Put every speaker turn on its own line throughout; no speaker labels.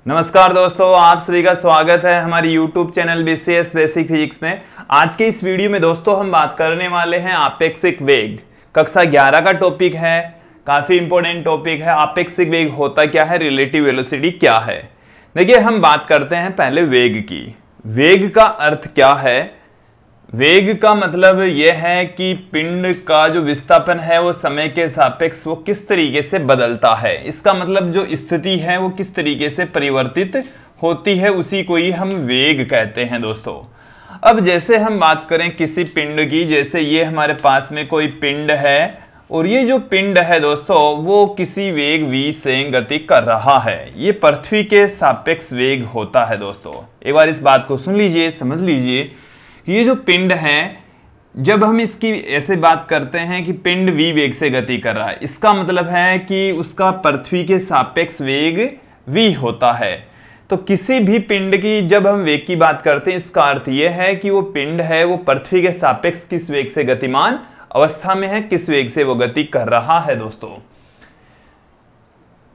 नमस्कार दोस्तों, आप सभी का स्वागत है हमारी YouTube channel BCS basic physics में। आज के इस वीडियो में दोस्तों हम बात करने वाले हैं आपेक्षिक वेग। कक्षा 11 का टॉपिक है, काफी इंपॉर्टेंट टॉपिक है। आपेक्षिक वेग होता क्या है, रिलेटिव वेलोसिटी क्या है। देखिए, हम बात करते हैं पहले वेग की। वेग का अर्थ क्या है? वेग का मतलब यह है कि पिंड का जो विस्थापन है वो समय के सापेक्ष वो किस तरीके से बदलता है। इसका मतलब जो स्थिति है वो किस तरीके से परिवर्तित होती है, उसी को ही हम वेग कहते हैं दोस्तों। अब जैसे हम बात करें किसी पिंड की, जैसे ये हमारे पास में कोई पिंड है और ये जो पिंड है दोस्तों वो किसी वेग v से गति कर रहा है। ये पृथ्वी के सापेक्ष वेग होता है दोस्तों। एक बार इस बात को सुन लीजिए, समझ लीजिए। ये जो पिंड है, जब हम इसकी ऐसे बात करते हैं कि पिंड v वेग से गति कर रहा है, इसका मतलब है कि उसका पृथ्वी के सापेक्ष वेग v होता है। तो किसी भी पिंड की जब हम वेग की बात करते हैं, इसका अर्थ यह है कि वो पिंड है वो पृथ्वी के सापेक्ष किस वेग से गतिमान अवस्था में है, किस वेग से वो गति कर रहा है दोस्तों।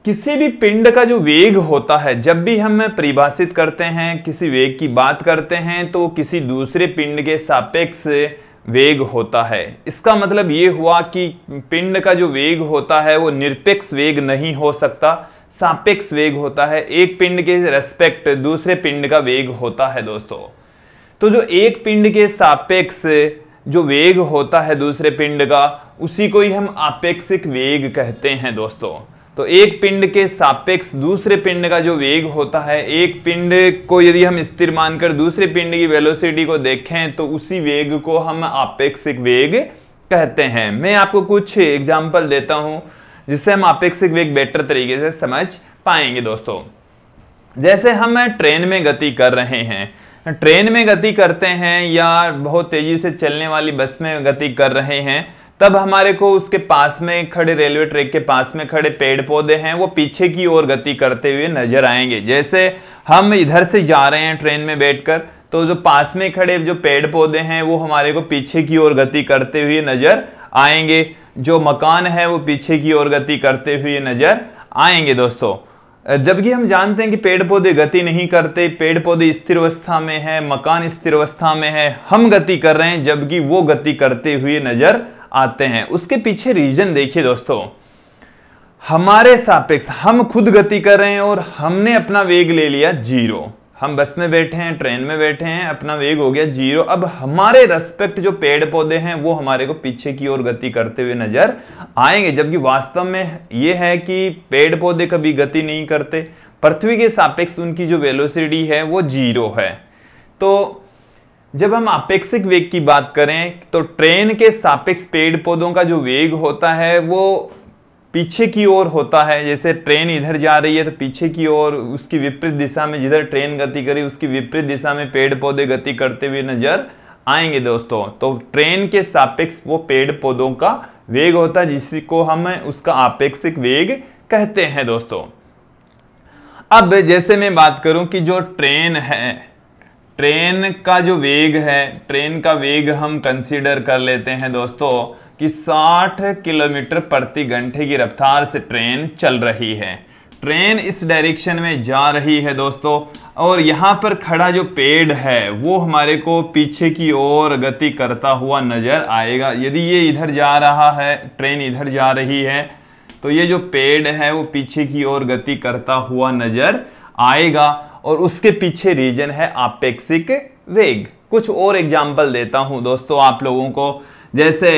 किसी भी पिंड का जो वेग होता है, जब भी हम परिभाषित करते हैं, किसी वेग की बात करते हैं, तो किसी दूसरे पिंड के सापेक्ष वेग होता है। इसका मतलब ये हुआ कि पिंड का जो वेग होता है वो निरपेक्ष वेग नहीं हो सकता, सापेक्ष वेग होता है। एक पिंड के रेस्पेक्ट दूसरे पिंड का वेग होता है दोस्तों। तो जो एक पिंड के सापेक्ष जो वेग होता है दूसरे पिंड का, उसी को ही हम आपेक्षिक वेग कहते हैं दोस्तों। तो एक पिंड के सापेक्ष दूसरे पिंड का जो वेग होता है, एक पिंड को यदि हम स्थिर मानकर दूसरे पिंड की वेलोसिटी को देखें तो उसी वेग को हम आपेक्षिक वेग कहते हैं। मैं आपको कुछ एग्जांपल देता हूं जिससे हम आपेक्षिक वेग बेटर तरीके से समझ पाएंगे दोस्तों। जैसे हम ट्रेन में गति कर रहे हैं, ट्रेन में गति करते हैं या बहुत तेजी से चलने वाली बस में गति कर रहे हैं, तब हमारे को उसके पास में खड़े, रेलवे ट्रैक के पास में खड़े पेड़ पौधे हैं वो पीछे की ओर गति करते हुए नजर आएंगे। जैसे हम इधर से जा रहे हैं ट्रेन में बैठकर, तो जो पास में खड़े जो पेड़ पौधे हैं वो हमारे को पीछे की ओर गति करते हुए नजर आएंगे। जो मकान है वो पीछे की ओर गति करते हुए नजर आएंगे दोस्तों। जबकि हम जानते हैं कि पेड़ पौधे गति नहीं करते, पेड़ पौधे स्थिर अवस्था में है, मकान स्थिर अवस्था में है, हम गति कर रहे हैं जबकि वो गति करते हुए नजर आते हैं। उसके पीछे रीजन देखिए दोस्तों, हमारे सापेक्ष हम खुद गति कर रहे हैं और हमने अपना वेग ले लिया 0। हम बस में बैठे हैं, ट्रेन में बैठे हैं, अपना वेग हो गया 0। अब हमारे रेस्पेक्ट जो पेड़ पौधे हैं वो हमारे को पीछे की ओर गति करते हुए नजर आएंगे, जबकि वास्तव में यह है कि पेड़ पौधे कभी गति नहीं करते। पृथ्वी के सापेक्ष उनकी जो वेलोसिटी है वो 0 है। तो जब हम आपेक्षिक वेग की बात करें तो ट्रेन के सापेक्ष पेड़ पौधों का जो वेग होता है वो पीछे की ओर होता है। जैसे ट्रेन इधर जा रही है तो पीछे की ओर उसकी विपरीत दिशा में, जिधर ट्रेन गति करी उसकी विपरीत दिशा में पेड़ पौधे गति करते हुए नजर आएंगे दोस्तों। तो ट्रेन के सापेक्ष वो पेड़ पौधों का वेग होता है, जिसको हम उसका आपेक्षिक वेग कहते हैं दोस्तों। अब जैसे मैं बात करूं कि जो ट्रेन है, ट्रेन का जो वेग है, ट्रेन का वेग हम कंसीडर कर लेते हैं दोस्तों कि 60 किलोमीटर प्रति घंटे की रफ्तार से ट्रेन चल रही है। ट्रेन इस डायरेक्शन में जा रही है दोस्तों, और यहां पर खड़ा जो पेड़ है वो हमारे को पीछे की ओर गति करता हुआ नजर आएगा। यदि ये इधर जा रहा है, ट्रेन इधर जा रही है, तो ये जो पेड़ है वो पीछे की ओर गति करता हुआ नजर आएगा, और उसके पीछे रीजन है आपेक्षिक वेग। कुछ और एग्जांपल देता हूं दोस्तों आप लोगों को। जैसे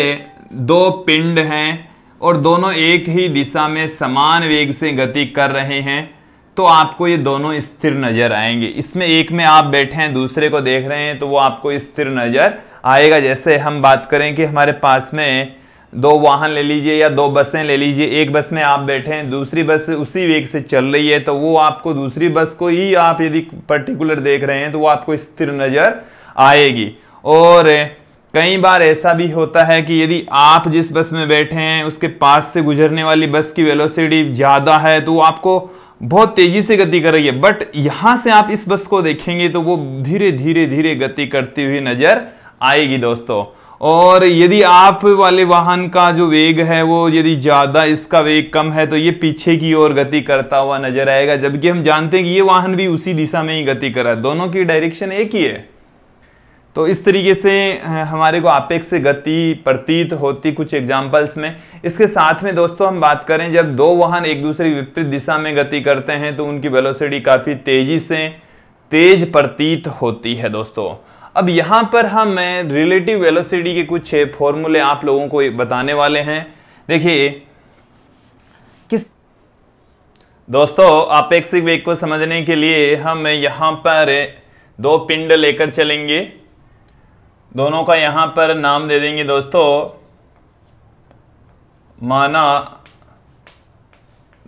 दो पिंड हैं और दोनों एक ही दिशा में समान वेग से गति कर रहे हैं, तो आपको ये दोनों स्थिर नजर आएंगे। इसमें एक में आप बैठे हैं, दूसरे को देख रहे हैं, तो वो आपको स्थिर नजर आएगा। जैसे हम बात करें कि हमारे पास में दो वाहन ले लीजिए या दो बसें ले लीजिए, एक बस में आप बैठे हैं, दूसरी बस उसी वेग से चल रही है, तो वो आपको दूसरी बस को ही आप यदि पर्टिकुलर देख रहे हैं तो वो आपको स्थिर नजर आएगी। और कई बार ऐसा भी होता है कि यदि आप जिस बस में बैठे हैं उसके पास से गुजरने वाली बस की वेलोसिटी ज्यादा है तो वो आपको बहुत तेजी से गति कर रही है, बट यहां से आप इस बस को देखेंगे तो वो धीरे धीरे धीरे गति करती हुई नजर आएगी दोस्तों। और यदि आप वाले वाहन का जो वेग है वो यदि ज्यादा, इसका वेग कम है, तो ये पीछे की ओर गति करता हुआ नजर आएगा, जबकि हम जानते हैं कि ये वाहन भी उसी दिशा में ही गति कर रहा है, दोनों की डायरेक्शन एक ही है। तो इस तरीके से हमारे को आपेक्ष गति प्रतीत होती कुछ एग्जाम्पल्स में। इसके साथ में दोस्तों हम बात करें, जब दो वाहन एक दूसरे की विपरीत दिशा में गति करते हैं तो उनकी वेलोसिटी काफी तेजी से तेज प्रतीत होती है दोस्तों। अब यहां पर हम रिलेटिव वेलोसिटी के कुछ फॉर्मूले आप लोगों को बताने वाले हैं। देखिए किस दोस्तों, आपेक्षिक वेग को समझने के लिए हम यहां पर दो पिंड लेकर चलेंगे, दोनों का यहां पर नाम दे देंगे दोस्तों, माना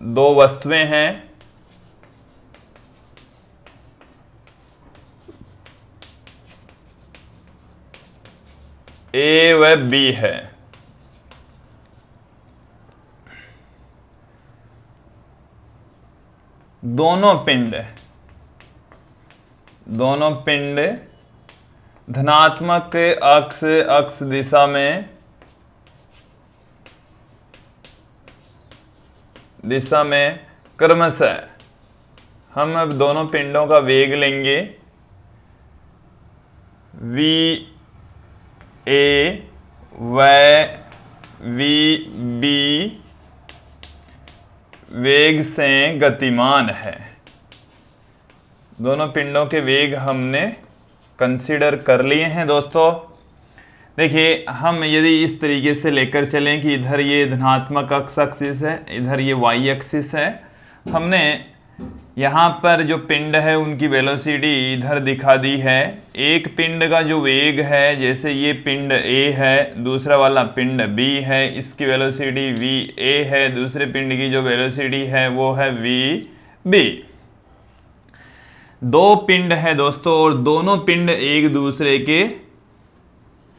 दो वस्तुएं हैं, ए व बी है। दोनों पिंड धनात्मक अक्ष दिशा में क्रमशः, हम अब दोनों पिंडों का वेग लेंगे वी ए व वी बी वेग से गतिमान है। दोनों पिंडों के वेग हमने कंसीडर कर लिए हैं दोस्तों। देखिए हम यदि इस तरीके से लेकर चलें कि इधर ये धनात्मक एक्सिस है, इधर ये वाई एक्सिस है, हमने यहां पर जो पिंड है उनकी वेलोसिटी इधर दिखा दी है। एक पिंड का जो वेग है, जैसे ये पिंड ए है, दूसरा वाला पिंड बी है, इसकी वेलोसिटी वी ए है, दूसरे पिंड की जो वेलोसिटी है वो है वी बी। दो पिंड है दोस्तों और दोनों पिंड एक दूसरे के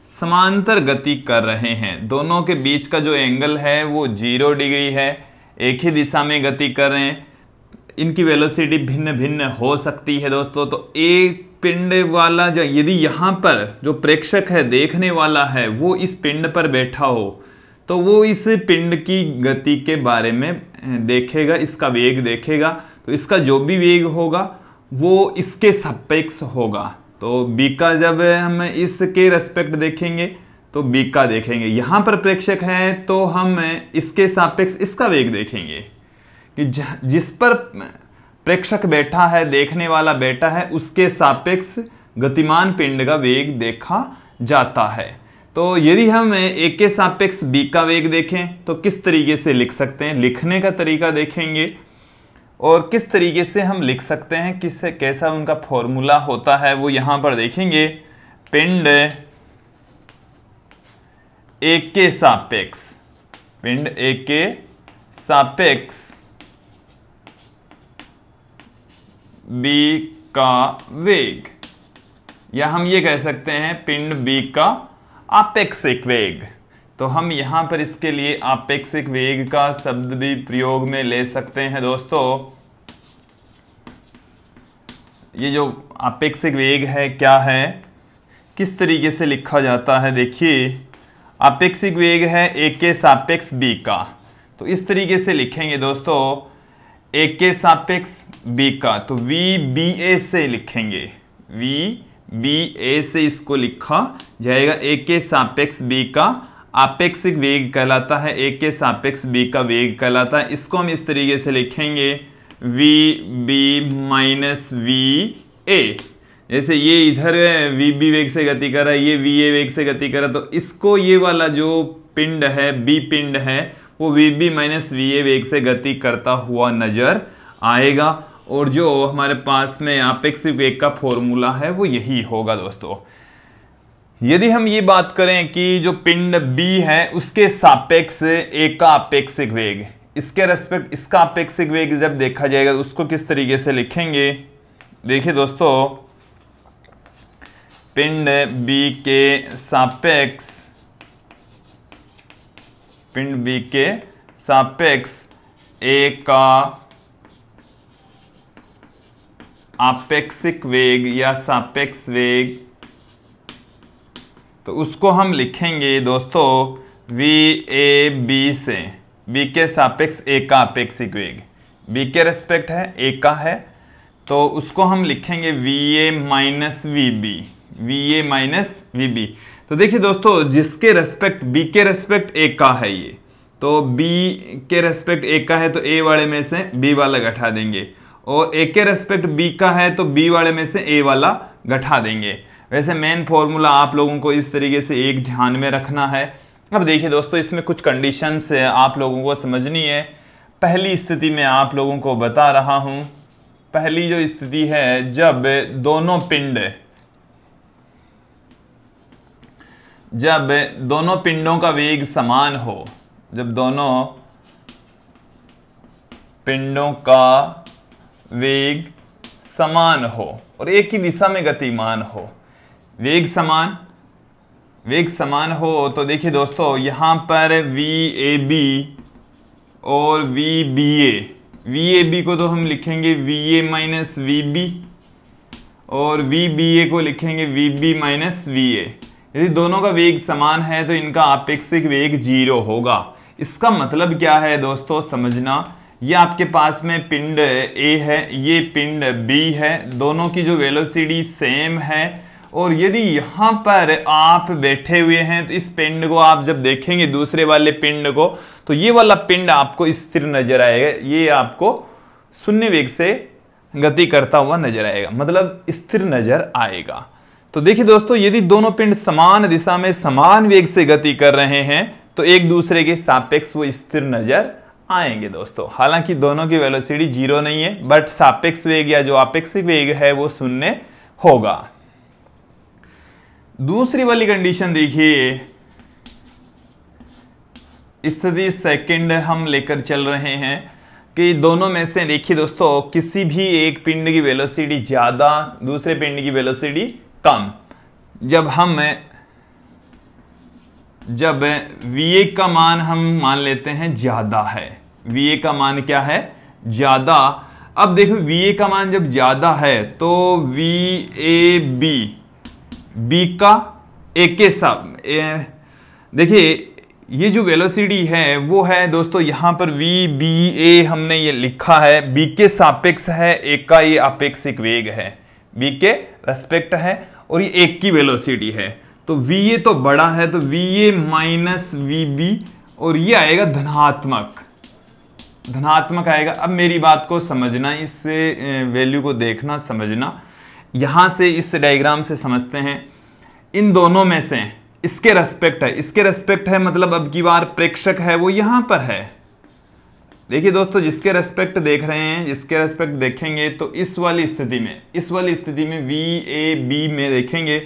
समांतर गति कर रहे हैं। दोनों के बीच का जो एंगल है वो 0 डिग्री है, एक ही दिशा में गति कर रहे हैं। इनकी वेलोसिटी भिन्न भिन्न हो सकती है दोस्तों। तो एक पिंड वाला जो, यदि यहां पर जो प्रेक्षक है, देखने वाला है, वो इस पिंड पर बैठा हो तो वो इस पिंड की गति के बारे में देखेगा, इसका वेग देखेगा। तो इसका जो भी वेग होगा वो इसके सापेक्ष होगा। तो बी का जब हम इसके रेस्पेक्ट देखेंगे तो बी का देखेंगे। यहां पर प्रेक्षक है तो हम इसके सापेक्ष इसका वेग देखेंगे कि जिस पर प्रेक्षक बैठा है, देखने वाला बैठा है, उसके सापेक्ष गतिमान पिंड का वेग देखा जाता है। तो यदि हम ए के सापेक्ष बी का वेग देखें तो किस तरीके से लिख सकते हैं, लिखने का तरीका देखेंगे और किस तरीके से हम लिख सकते हैं, किससे कैसा उनका फॉर्मूला होता है वो यहां पर देखेंगे। पिंड ए के सापेक्ष, पिंड ए के सापेक्ष बी का वेग, या हम ये कह सकते हैं पिंड बी का आपेक्षिक वेग। तो हम यहां पर इसके लिए आपेक्षिक वेग का शब्द भी प्रयोग में ले सकते हैं दोस्तों। ये जो आपेक्षिक वेग है क्या है, किस तरीके से लिखा जाता है, देखिए आपेक्षिक वेग है ए के सापेक्ष बी का। तो इस तरीके से लिखेंगे दोस्तों, ए के सापेक्ष बी का, तो वी बी ए से लिखेंगे, वी बी ए से इसको लिखा जाएगा। ए के सापेक्ष बी का आपेक्षिक वेग कहलाता है, ए के सापेक्ष बी का वेग कहलाता है। इसको हम इस तरीके से लिखेंगे V B minus V A. जैसे ये इधर वी बी वेग से गति कर रहा है, ये वी ए वेग से गति कर रहा है, तो इसको ये वाला जो पिंड है, बी पिंड है, वो V B minus V A वेग से गति करता हुआ नजर आएगा। और जो हमारे पास में आपेक्षिक वेग का फॉर्मूला है वो यही होगा दोस्तों। यदि हम ये बात करें कि जो पिंड बी है उसके सापेक्ष ए का आपेक्षिक वेग, इसके रेस्पेक्ट इसका आपेक्षिक वेग जब देखा जाएगा तो उसको किस तरीके से लिखेंगे, देखिए दोस्तों, पिंड बी के सापेक्ष, पिंड बी के सापेक्ष ए का आपेक्षिक वेग या सापेक्ष वेग तो उसको हम लिखेंगे दोस्तों VAB से, B के सापेक्ष A का आपेक्षिक वेग, B के रेस्पेक्ट है, A का है, तो उसको हम लिखेंगे VA minus VB, VA minus VB। तो देखिए दोस्तों, जिसके रेस्पेक्ट B के रेस्पेक्ट A का है ये, तो B के रेस्पेक्ट A का है तो A वाले में से B वाला घटा देंगे, और A के रेस्पेक्ट B का है तो B वाले में से A वाला घटा देंगे। वैसे मेन फॉर्मूला आप लोगों को इस तरीके से एक ध्यान में रखना है। अब देखिए दोस्तों, इसमें कुछ कंडीशंस आप लोगों को समझनी है। पहली स्थिति में आप लोगों को बता रहा हूं, पहली जो स्थिति है, जब दोनों पिंडों का वेग समान हो, जब दोनों पिंडों का वेग समान हो और एक ही दिशा में गतिमान हो, वेग समान हो, तो देखिए दोस्तों, यहां पर VAB और VBA को तो हम लिखेंगे VA माइनस VB और VBA को लिखेंगे VB माइनस VA। यदि दोनों का वेग समान है तो इनका आपेक्षिक वेग 0 होगा। इसका मतलब क्या है दोस्तों, समझना, ये आपके पास में पिंड A है, ये पिंड B है, दोनों की जो वेलोसिटी सेम है, और यदि यहां पर आप बैठे हुए हैं तो इस पिंड को आप जब देखेंगे, दूसरे वाले पिंड को, तो ये वाला पिंड आपको स्थिर नजर आएगा, ये आपको शून्य वेग से गति करता हुआ नजर आएगा, मतलब स्थिर नजर आएगा। तो देखिए दोस्तों, यदि दोनों पिंड समान दिशा में समान वेग से गति कर रहे हैं तो एक दूसरे के सापेक्ष वो स्थिर नजर आएंगे दोस्तों। हालांकि दोनों की वेलोसिटी 0 नहीं है, बट सापेक्ष वेग या जो आपेक्षिक वेग है वो शून्य होगा। दूसरी वाली कंडीशन देखिए, स्थिति सेकंड हम लेकर चल रहे हैं कि दोनों में से, देखिए दोस्तों, किसी भी एक पिंड की वेलोसिटी ज्यादा, दूसरे पिंड की वेलोसिटी कम। जब VA का मान हम मान लेते हैं ज्यादा है, VA का मान क्या है, ज्यादा। अब देखो, VA का मान जब ज्यादा है तो VAB B का A के साथ, देखिए ये जो वेलोसिटी है वो है दोस्तों, यहां पर VBA हमने ये लिखा है, B के सापेक्ष है, A का ये आपेक्षिक वेग है, B के रेस्पेक्ट है, और ये एक की वेलोसिटी है, तो VA तो बड़ा है, तो VA माइनस VB, और ये आएगा धनात्मक आएगा। अब मेरी बात को समझना, इस वैल्यू को देखना, समझना, यहां से इस डायग्राम से समझते हैं, इन दोनों में से इसके रेस्पेक्ट है, मतलब अब की बार प्रेक्षक है वो यहां पर है। देखिए दोस्तों, जिसके रेस्पेक्ट देख रहे हैं, जिसके रेस्पेक्ट देखेंगे तो इस वाली स्थिति में VAB में देखेंगे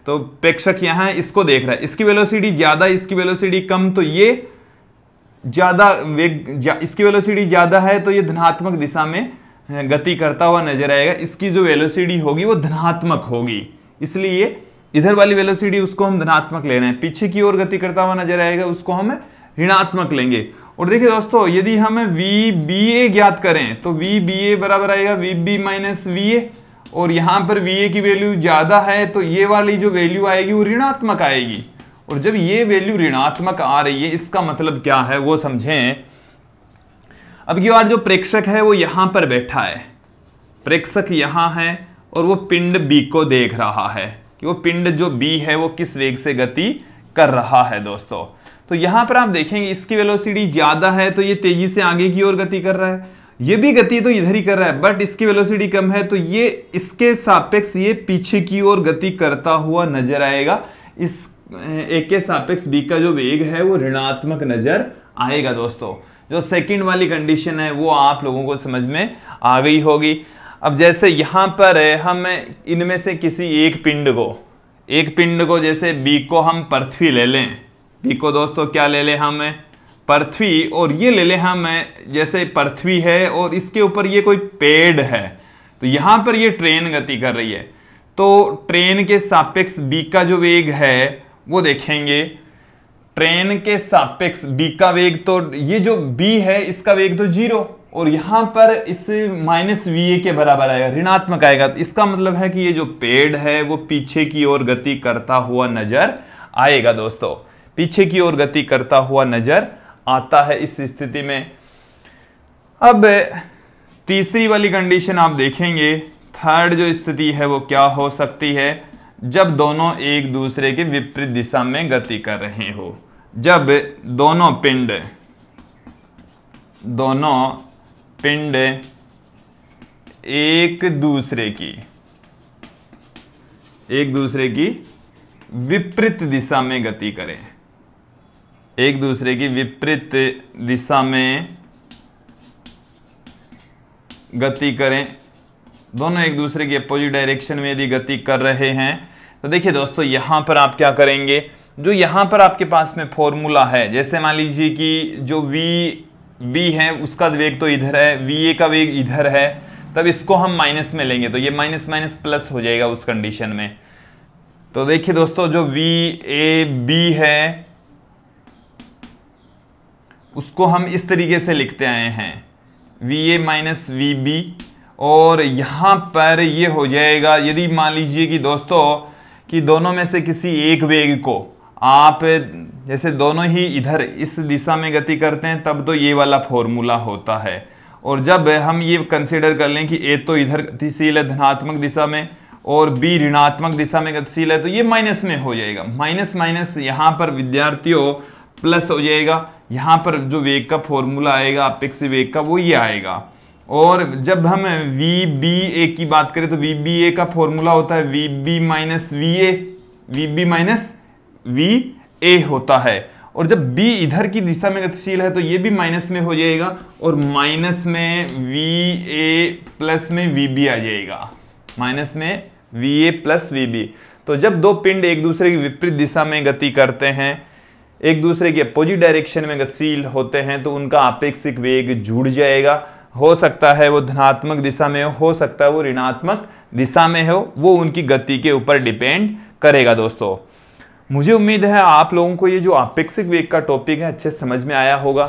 तो प्रेक्षक यहां है, इसको देख रहा है, इसकी वेलोसिटी ज्यादा, इसकी वेलोसिटी कम, तो ये ज्यादा वेग, इसकी वेलोसिटी ज्यादा है तो ये धनात्मक दिशा में गति करता हुआ नजर आएगा, इसकी जो वेलोसिटी होगी वो धनात्मक होगी, इसलिए इधर वाली वेलोसिटी उसको हम धनात्मक ले रहे हैं, पीछे की ओर गति करता हुआ नजर आएगा उसको हम ऋणात्मक लेंगे। और देखिए दोस्तों, यदि हम VBA ज्ञात करें तो VBA बराबर आएगा VB माइनस VA, और यहां पर VA की वैल्यू ज्यादा है तो ये वाली जो वैल्यू आएगी वो ऋणात्मक आएगी, और जब ये वैल्यू ऋणात्मक आ रही है इसका मतलब क्या है वो समझें। अब की बार जो प्रेक्षक है वो यहां पर बैठा है, प्रेक्षक यहां है और वो पिंड B को देख रहा है कि वो पिंड जो B है वो किस वेग से गति कर रहा है दोस्तों। तो यहां पर आप देखेंगे इसकी वेलोसिटी ज्यादा है तो ये तेजी से आगे की ओर गति कर रहा है, ये भी गति तो इधर ही कर रहा है, बट इसकी वेलोसिटी कम है तो ये इसके सापेक्ष ये पीछे की ओर गति करता हुआ नजर आएगा, इस A के सापेक्ष B का जो वेग है वो ऋणात्मक नजर आएगा दोस्तों। जो सेकंड वाली कंडीशन है वो आप लोगों को समझ में आ गई होगी। अब जैसे यहां पर हम इनमें से किसी एक पिंड को जैसे B को हम पृथ्वी ले लें, B को दोस्तों क्या ले लें हम, पृथ्वी, और ये ले लें हम जैसे पृथ्वी है और इसके ऊपर ये कोई पेड़ है, तो यहां पर ये ट्रेन गति कर रही है, तो ट्रेन के सापेक्ष B का जो वेग है वो देखेंगे, ट्रेन के सापेक्ष B का वेग, तो ये जो B है इसका वेग तो 0, और यहां पर इस माइनस VA के बराबर आएगा, ऋणात्मक आएगा, तो इसका मतलब है कि ये जो पेड़ है वो पीछे की ओर गति करता हुआ नजर आएगा दोस्तों, पीछे की ओर गति करता हुआ नजर आता है इस स्थिति में। अब तीसरी वाली कंडीशन आप देखेंगे, थर्ड जो स्थिति है वो क्या हो सकती है, जब दोनों एक दूसरे के विपरीत दिशा में गति कर रहे हो। जब दोनों पिंड एक दूसरे की विपरीत दिशा में गति करें, एक दूसरे की विपरीत दिशा में गति करें, दोनों एक दूसरे की अपोजिट डायरेक्शन में यदि गति कर रहे हैं, तो देखिए दोस्तों यहां पर आप क्या करेंगे, जो यहां पर आपके पास में फॉर्मूला है, जैसे मान लीजिए कि जो वी है उसका वेग तो इधर है, वी का वेग इधर है, तब इसको हम माइनस में लेंगे तो ये माइनस माइनस प्लस हो जाएगा उस कंडीशन में। तो देखिए दोस्तों जो VAB है उसको हम इस तरीके से लिखते आए हैं, VA माइनस VB, और यहां पर ये हो जाएगा, यदि मान लीजिए कि दोस्तों कि दोनों में से किसी एक वेग को आप, जैसे दोनों ही इधर इस दिशा में गति करते हैं तब तो ये वाला फॉर्मूला होता है, और जब हम ये कंसीडर कर लें कि ए तो इधर गतिशील है धनात्मक दिशा में और बी ऋणात्मक दिशा में गतिशील है, तो ये माइनस में हो जाएगा, माइनस माइनस यहां पर विद्यार्थियों प्लस हो जाएगा, यहां पर जो वेग का फॉर्मूला आएगा अपेक्षित वेग का वो ये आएगा। और जब हम VBA की बात करें तो VBA का फॉर्मूला होता है VB minus VA, VB minus VA होता है, और जब B इधर की दिशा में गतिशील है तो ये भी माइनस में हो जाएगा, और माइनस में VA प्लस में VB आ जाएगा, माइनस में VA प्लस VB। तो जब दो पिंड एक दूसरे की विपरीत दिशा में गति करते हैं, एक दूसरे के अपोजिट डायरेक्शन में गतिशील होते हैं, तो उनका आपेक्षिक वेग जुड़ जाएगा, हो सकता है वो धनात्मक दिशा में हो सकता है वो ऋणात्मक दिशा में हो, वो उनकी गति के ऊपर डिपेंड करेगा। दोस्तों मुझे उम्मीद है आप लोगों को ये जो आपेक्षिक वेग का टॉपिक है अच्छे समझ में आया होगा।